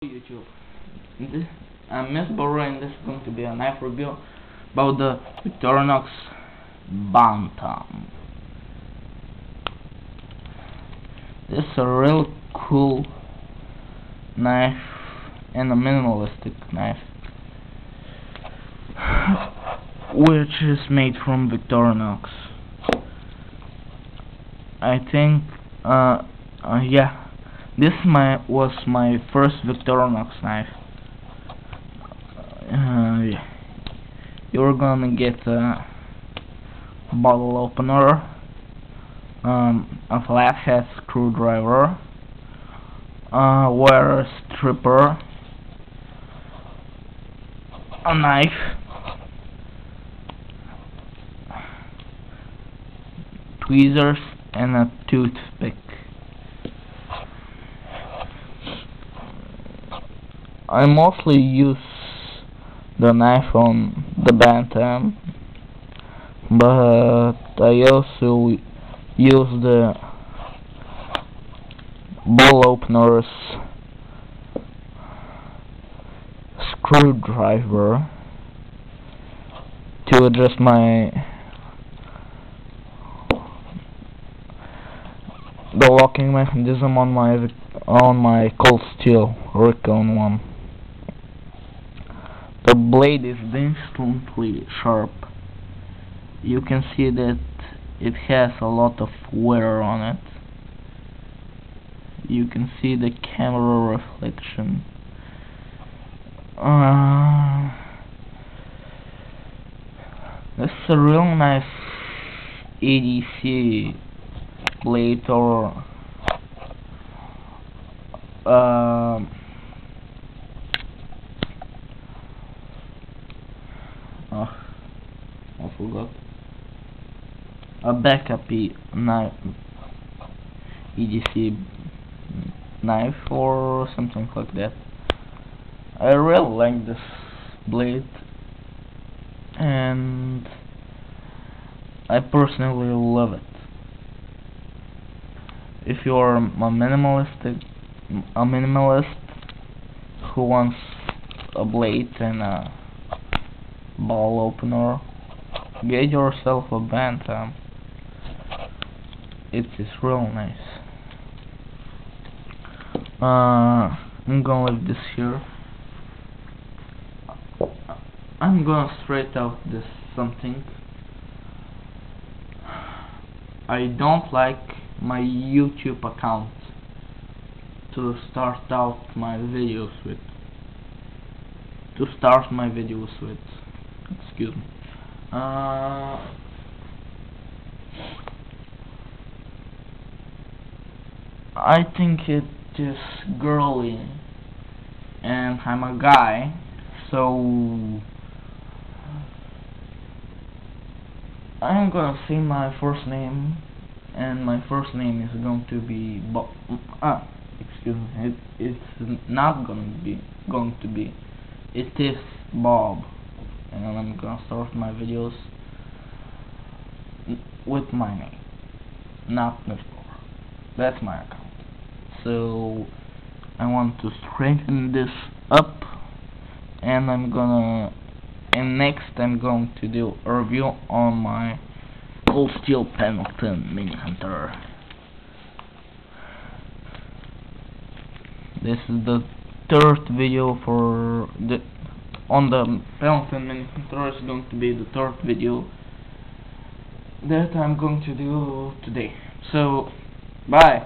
YouTube. I'm Miss Bora, and this is going to be a knife review about the Victorinox Bantam. This is a real cool knife and a minimalistic knife, which is made from Victorinox. I think, yeah. This was my first Victorinox knife. Yeah. You're gonna get a bottle opener, a flathead screwdriver, wire stripper, a knife, tweezers, and a toothpick. I mostly use the knife on the Bantam, but I also use the ball opener's screwdriver to adjust the locking mechanism on my cold steel Recon one. The blade is instantly sharp. You can see that it has a lot of wear on it. You can see the camera reflection. This is a real nice ADC blade, or I forgot. A backup knife, EDC knife or something like that. I really like this blade, and I personally love it. If you are a minimalist who wants a blade and a ball opener, get yourself a Bantam. It is real nice. I'm gonna leave this here. I'm gonna straight out this something. I don't like my YouTube account to start my videos with. Excuse me. I think it is girly, and I'm a guy, so I'm gonna say my first name, and my first name is going to be excuse me. It's not going to be. It is Bob, and I'm gonna start my videos with my name, not Miss Bora. That's my account. So I want to straighten this up, and next I'm going to do a review on my cold steel Bantam mini hunter. This is the third video on the Bantam mini hunter. Is going to be the third video that I'm going to do today. So bye.